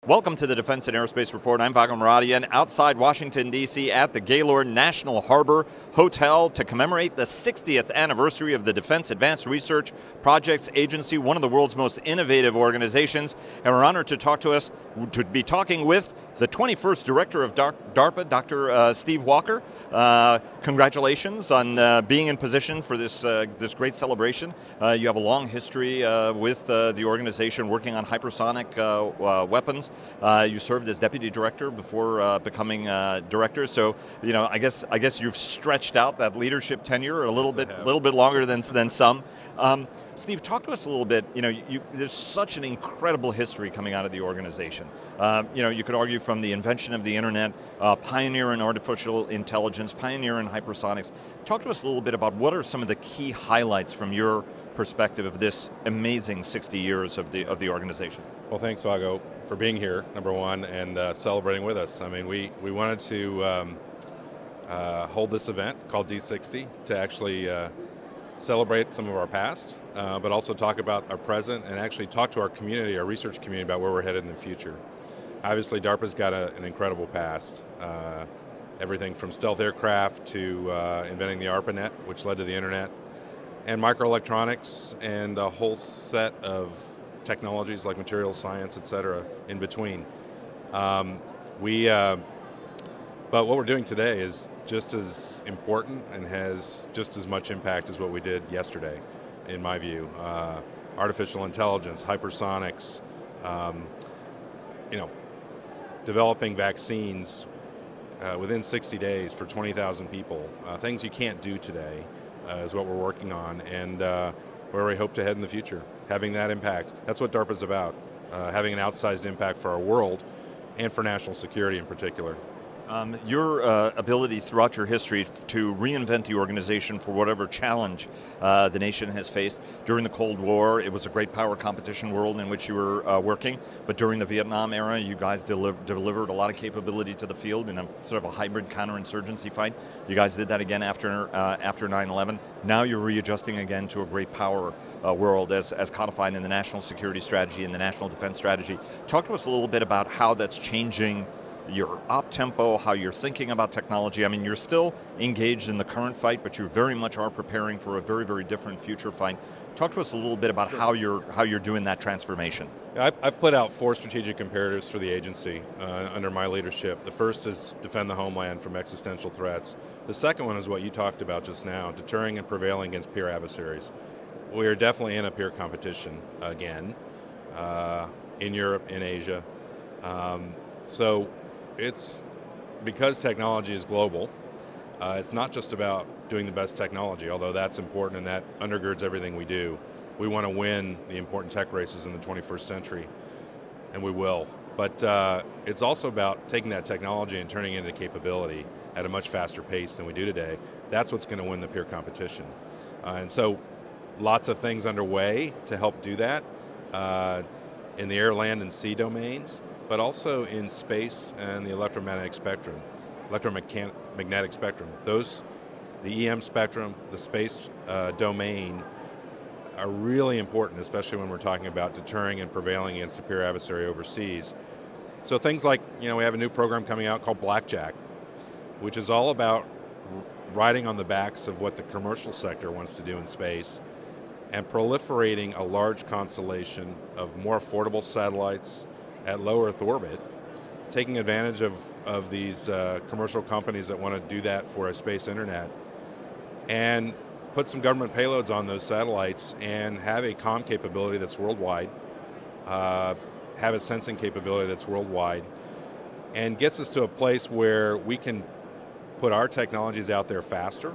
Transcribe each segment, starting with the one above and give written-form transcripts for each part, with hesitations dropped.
Welcome to the Defense and Aerospace Report. I'm Vago Muradian outside Washington, D.C. at the Gaylord National Harbor Hotel to commemorate the 60th anniversary of the Defense Advanced Research Projects Agency, one of the world's most innovative organizations. And we're honored to be talking with the 21st Director of DARPA, Dr. Steve Walker. Congratulations on being in position for this great celebration. You have a long history with the organization working on hypersonic weapons. You served as deputy director before becoming director. So, you know, I guess you've stretched out that leadership tenure a little bit longer than some. Steve, talk to us a little bit. You know, there's such an incredible history coming out of the organization. You know, you could argue from the invention of the internet, pioneer in artificial intelligence, pioneer in hypersonics. Talk to us a little bit about what are some of the key highlights from your perspective of this amazing 60 years of the organization. Well, thanks, Vago, for being here, number one, and celebrating with us. I mean, we wanted to hold this event called D60 to actually celebrate some of our past, but also talk about our present and actually talk to our community, our research community, about where we're headed in the future. Obviously, DARPA's got an incredible past. Everything from stealth aircraft to inventing the ARPANET, which led to the internet, and microelectronics, and a whole set of technologies like materials science, et cetera, in between. But what we're doing today is just as important and has just as much impact as what we did yesterday, in my view. Artificial intelligence, hypersonics, you know, developing vaccines within 60 days for 20,000 people. Things you can't do today is what we're working on, and where we hope to head in the future, having that impact. That's what DARPA's about, having an outsized impact for our world and for national security in particular. Your ability throughout your history to reinvent the organization for whatever challenge the nation has faced. During the Cold War, it was a great power competition world in which you were working, but during the Vietnam era, you guys delivered a lot of capability to the field in a sort of a hybrid counterinsurgency fight. You guys did that again after 9/11. Now you're readjusting again to a great power world as codified in the national security strategy and the national defense strategy. Talk to us a little bit about how that's changing your op tempo, how you're thinking about technology. I mean, you're still engaged in the current fight, but you very much are preparing for a very, very different future fight. Talk to us a little bit about how you're doing that transformation. I've put out 4 strategic imperatives for the agency under my leadership. The first is defend the homeland from existential threats. The second one is what you talked about just now, deterring and prevailing against peer adversaries. We are definitely in a peer competition again, in Europe, in Asia. So it's because technology is global. It's not just about doing the best technology, although that's important and that undergirds everything we do. We want to win the important tech races in the 21st century, and we will. But it's also about taking that technology and turning it into capability at a much faster pace than we do today. That's what's going to win the peer competition. And so lots of things underway to help do that in the air, land, and sea domains, but also in space and the electromagnetic spectrum. The EM spectrum, the space domain are really important, especially when we're talking about deterring and prevailing against a peer adversary overseas. So things like, you know, we have a new program coming out called Blackjack, which is all about riding on the backs of what the commercial sector wants to do in space and proliferating a large constellation of more affordable satellites at low Earth orbit, taking advantage of these commercial companies that want to do that for a space internet, and put some government payloads on those satellites and have a comm capability that's worldwide, have a sensing capability that's worldwide, and gets us to a place where we can put our technologies out there faster.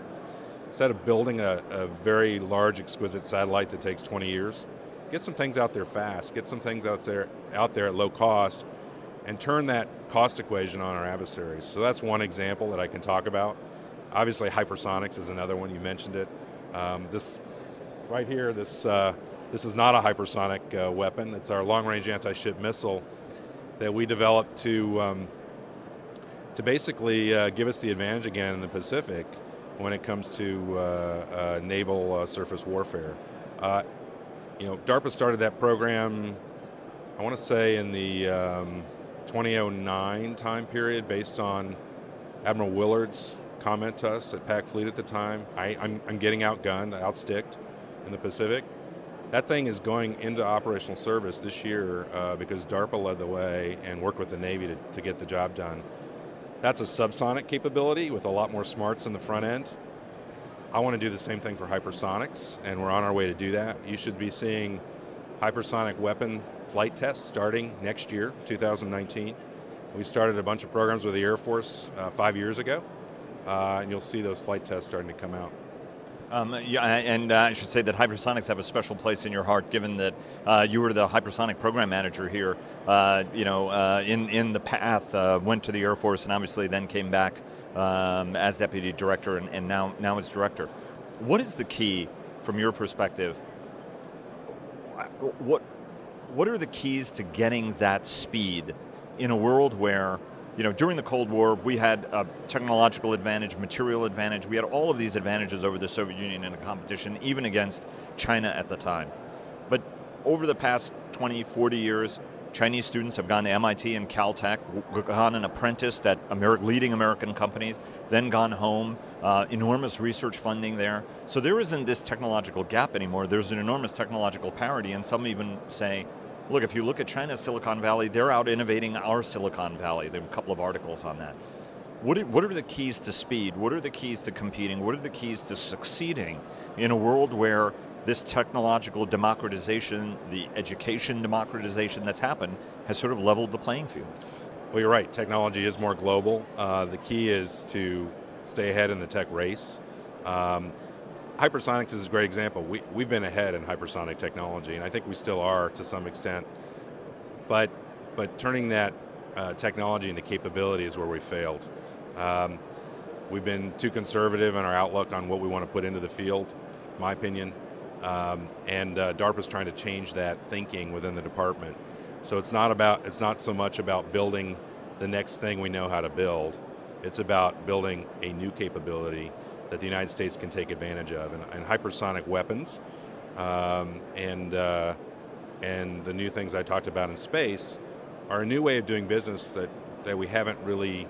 Instead of building a very large, exquisite satellite that takes 20 years, get some things out there fast, get some things out there at low cost, and turn that cost equation on our adversaries. So that's one example that I can talk about. Obviously, hypersonics is another one, you mentioned it. This right here, this is not a hypersonic weapon. It's our long-range anti-ship missile that we developed to basically give us the advantage again in the Pacific when it comes to naval surface warfare. You know, DARPA started that program, I want to say in the 2009 time period based on Admiral Willard's comment to us at Pac Fleet at the time. I'm getting outgunned, outsticked in the Pacific. That thing is going into operational service this year because DARPA led the way and worked with the Navy to get the job done. That's a subsonic capability with a lot more smarts in the front end. I want to do the same thing for hypersonics, and we're on our way to do that. You should be seeing hypersonic weapon flight tests starting next year, 2019. We started a bunch of programs with the Air Force 5 years ago, and you'll see those flight tests starting to come out. Yeah, and I should say that hypersonics have a special place in your heart, given that you were the hypersonic program manager here. In the path, went to the Air Force, and obviously then came back as deputy director, and now as director. What is the key, from your perspective? What are the keys to getting that speed in a world where, during the Cold War, we had a technological advantage, material advantage. We had all of these advantages over the Soviet Union in a competition, even against China at the time. But over the past 20, 40 years, Chinese students have gone to MIT and Caltech, gone and apprenticed at leading American companies, then gone home, enormous research funding there. So there isn't this technological gap anymore. There's an enormous technological parity, and some even say, look, if you look at China's Silicon Valley, they're out innovating our Silicon Valley. There are a couple of articles on that. What are the keys to speed? What are the keys to competing? What are the keys to succeeding in a world where this technological democratization, the education democratization that's happened, has sort of leveled the playing field? Well, you're right. Technology is more global. The key is to stay ahead in the tech race. Hypersonics is a great example. We've been ahead in hypersonic technology, and I think we still are to some extent. But turning that technology into capability is where we failed. We've been too conservative in our outlook on what we want to put into the field, in my opinion. And DARPA's trying to change that thinking within the department. So it's not so much about building the next thing we know how to build. It's about building a new capability that the United States can take advantage of. And hypersonic weapons and the new things I talked about in space are a new way of doing business that we haven't really,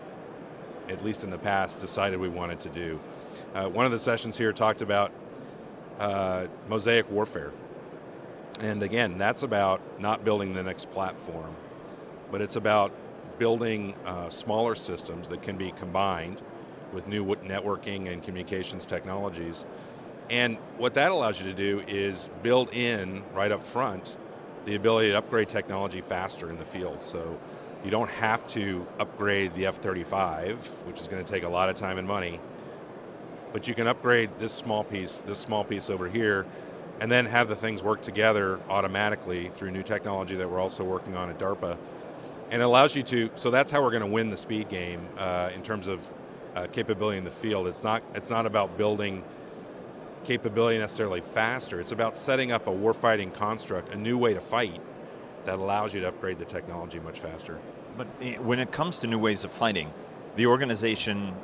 at least in the past, decided we wanted to do. One of the sessions here talked about mosaic warfare. And again, that's about not building the next platform, but it's about building smaller systems that can be combined with new networking and communications technologies. And what that allows you to do is build in, right up front, the ability to upgrade technology faster in the field. So you don't have to upgrade the F-35, which is going to take a lot of time and money, but you can upgrade this small piece over here, and then have the things work together automatically through new technology that we're also working on at DARPA. And it allows you to, so that's how we're going to win the speed game in terms of capability in the field. It's not about building capability necessarily faster. It's about setting up a warfighting construct, a new way to fight that allows you to upgrade the technology much faster. But when it comes to new ways of fighting, the organization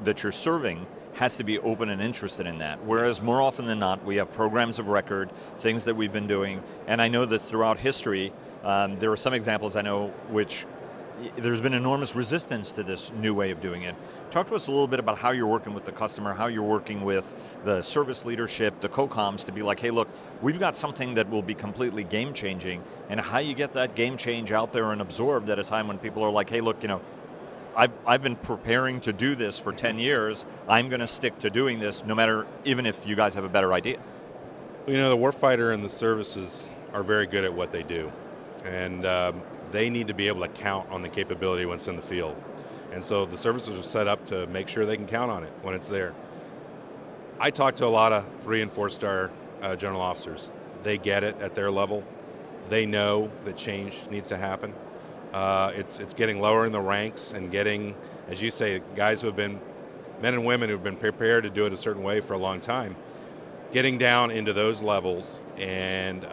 that you're serving has to be open and interested in that. Whereas more often than not, we have programs of record, things that we've been doing, and I know that throughout history, there are some examples I know which there's been enormous resistance to this new way of doing it. Talk to us a little bit about how you're working with the customer, how you're working with the service leadership, the COCOMs, to be like, hey look, we've got something that will be completely game-changing, and how you get that game change out there and absorbed at a time when people are like, hey look, I've been preparing to do this for 10 years, I'm going to stick to doing this no matter, even if you guys have a better idea. Well, the warfighter and the services are very good at what they do. And they need to be able to count on the capability when it's in the field. And so the services are set up to make sure they can count on it when it's there. I talk to a lot of 3- and 4-star general officers. They get it at their level. They know that change needs to happen. It's getting lower in the ranks and getting, as you say, guys who have been, men and women who have been prepared to do it a certain way for a long time, getting down into those levels and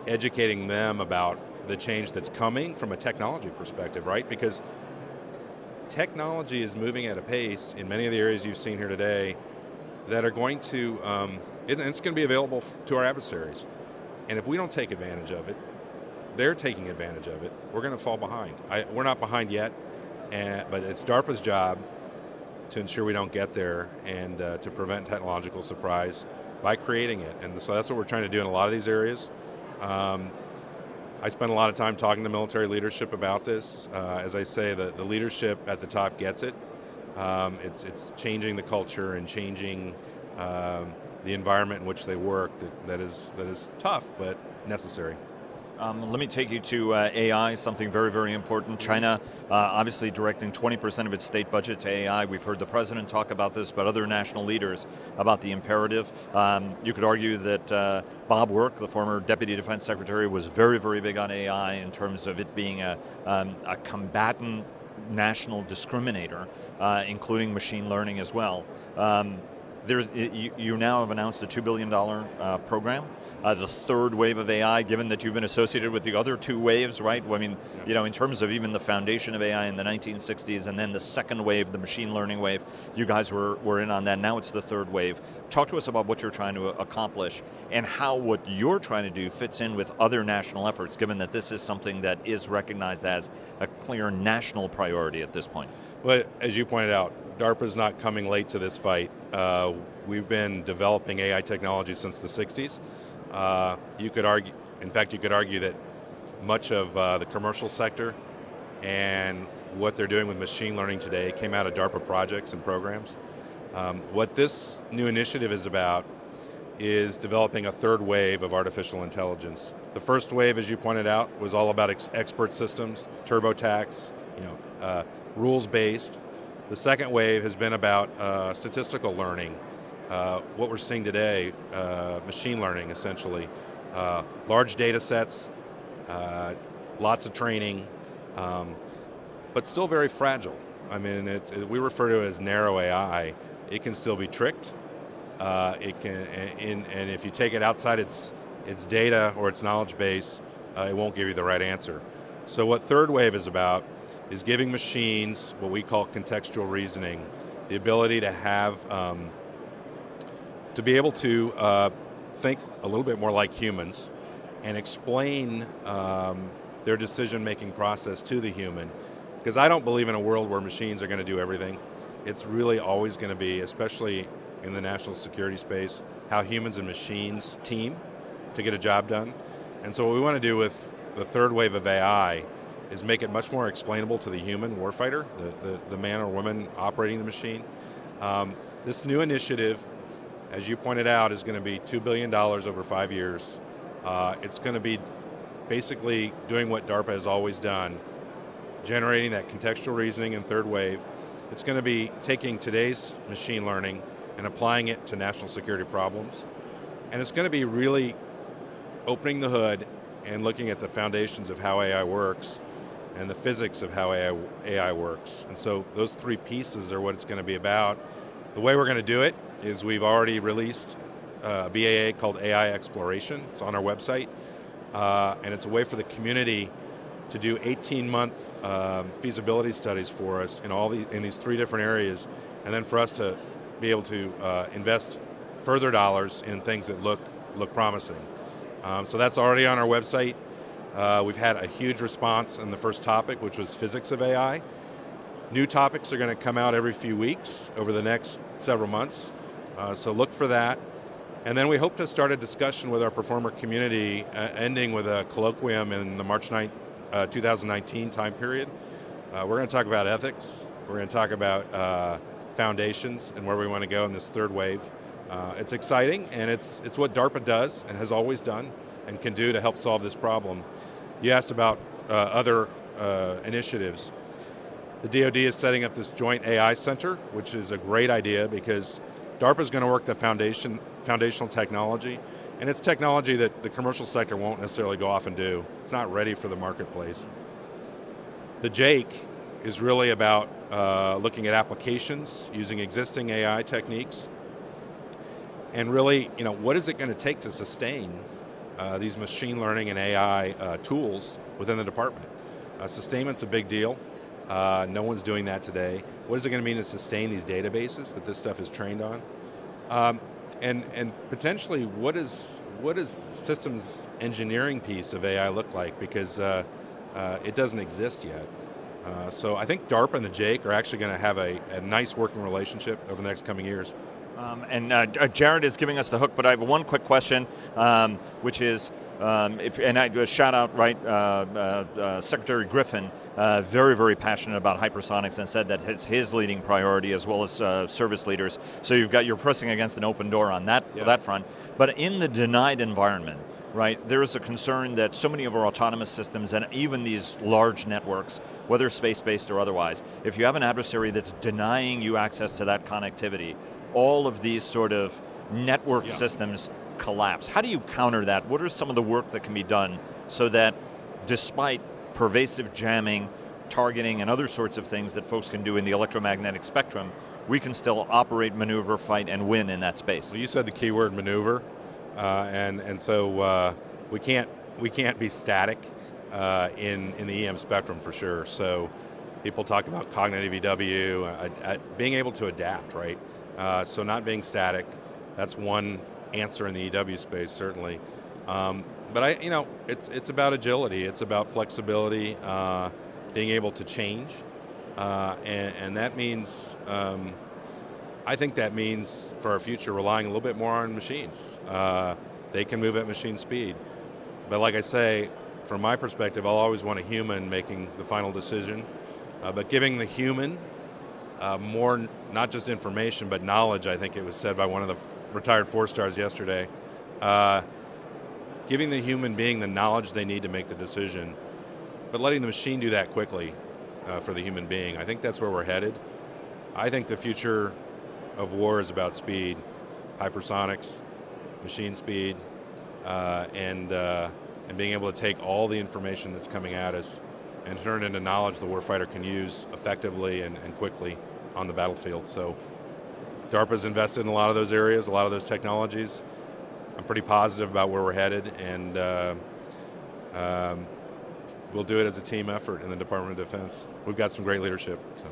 educating them about the change that's coming from a technology perspective, right? Because technology is moving at a pace in many of the areas you've seen here today that are going to, it's going to be available to our adversaries. And if we don't take advantage of it, they're taking advantage of it, we're going to fall behind. We're not behind yet, but it's DARPA's job to ensure we don't get there and to prevent technological surprise by creating it. And so that's what we're trying to do in a lot of these areas. I spend a lot of time talking to military leadership about this. As I say, the leadership at the top gets it. It's changing the culture and changing the environment in which they work that is tough but necessary. Let me take you to AI, something very, very important. China obviously directing 20% of its state budget to AI. We've heard the president talk about this, but other national leaders about the imperative. You could argue that Bob Work, the former Deputy Defense Secretary, was very, very big on AI in terms of it being a combatant national discriminator, including machine learning as well. You now have announced a $2 billion program, the third wave of AI, given that you've been associated with the other two waves, right? I mean, in terms of even the foundation of AI in the 1960s, and then the second wave, the machine learning wave, you guys were in on that. Now it's the third wave. Talk to us about what you're trying to accomplish and how what you're trying to do fits in with other national efforts, given that this is something that is recognized as a clear national priority at this point. Well, as you pointed out, DARPA is not coming late to this fight. We've been developing AI technology since the 60s. You could argue that much of the commercial sector and what they're doing with machine learning today came out of DARPA projects and programs. What this new initiative is about is developing a third wave of artificial intelligence. The first wave, as you pointed out, was all about expert systems, TurboTax, rules-based. The second wave has been about statistical learning. What we're seeing today, machine learning essentially. Large data sets, lots of training, but still very fragile. I mean, we refer to it as narrow AI. It can still be tricked. And if you take it outside its data or its knowledge base, it won't give you the right answer. So what third wave is about is giving machines what we call contextual reasoning, the ability to have, to be able to think a little bit more like humans and explain their decision-making process to the human. Because I don't believe in a world where machines are going to do everything. It's really always going to be, especially in the national security space, how humans and machines team to get a job done. And so what we want to do with the third wave of AI is make it much more explainable to the human warfighter, the man or woman operating the machine. This new initiative, as you pointed out, is going to be $2 billion over 5 years. It's going to be basically doing what DARPA has always done, generating that contextual reasoning in third wave. It's going to be taking today's machine learning and applying it to national security problems. And it's going to be really opening the hood and looking at the foundations of how AI works and the physics of how AI works. And so those three pieces are what it's going to be about. The way we're going to do it is we've already released a BAA called AI Exploration. It's on our website. And it's a way for the community to do 18-month feasibility studies for us in these three different areas, and then for us to be able to invest further dollars in things that look promising. So that's already on our website. We've had a huge response in the first topic, which was physics of AI. New topics are going to come out every few weeks over the next several months, so look for that. And then we hope to start a discussion with our performer community, ending with a colloquium in the March 9th, 2019 time period. We're going to talk about ethics. We're going to talk about foundations and where we want to go in this third wave. It's exciting, and it's what DARPA does and has always done and can do to help solve this problem. You asked about other initiatives. The DoD is setting up this joint AI center, which is a great idea because DARPA is going to work the foundational technology, and it's technology that the commercial sector won't necessarily go off and do. It's not ready for the marketplace. The JAKE is really about looking at applications, using existing AI techniques, and really, what is it going to take to sustain these machine learning and AI tools within the department? Sustainment's a big deal. No one's doing that today. What is it going to mean to sustain these databases that this stuff is trained on? And potentially, what is the systems engineering piece of AI look like? Because it doesn't exist yet. So I think DARPA and the JAIC are actually going to have a nice working relationship over the next coming years. Jared is giving us the hook, but I have one quick question, which is, and I do a shout out, right? Secretary Griffin, very, very passionate about hypersonics, and said that it's his leading priority, as well as service leaders. So you're pressing against an open door on that front. But in the denied environment, right, there is a concern that so many of our autonomous systems and even these large networks, whether space-based or otherwise, if you have an adversary that's denying you access to that connectivity, all of these sort of network systems collapse. How do you counter that? What are some of the work that can be done so that despite pervasive jamming, targeting, and other sorts of things that folks can do in the electromagnetic spectrum, we can still operate, maneuver, fight, and win in that space? Well, you said the keyword maneuver, and so we can't be static in the EM spectrum for sure. So people talk about cognitive EW, being able to adapt, right? So not being static, that's one answer in the EW space, certainly. But it's about agility, it's about flexibility, being able to change, and that means, I think that means for our future relying a little bit more on machines. They can move at machine speed. But like I say, from my perspective, I'll always want a human making the final decision, but giving the human more, not just information, but knowledge. I think it was said by one of the retired 4-stars yesterday. Giving the human being the knowledge they need to make the decision, but letting the machine do that quickly for the human being. I think that's where we're headed. I think the future of war is about speed, hypersonics, machine speed, and being able to take all the information that's coming at us and turn it into knowledge the warfighter can use effectively and quickly on the battlefield. So DARPA's invested in a lot of those areas, a lot of those technologies. I'm pretty positive about where we're headed, and we'll do it as a team effort in the Department of Defense. We've got some great leadership. So.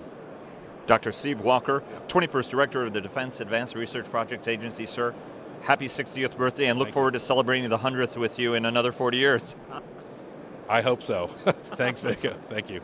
Dr. Steve Walker, 21st Director of the Defense Advanced Research Projects Agency, sir. Happy 60th birthday, and look forward to celebrating the 100th with you in another 40 years. I hope so. Thanks, Vika. Thank you.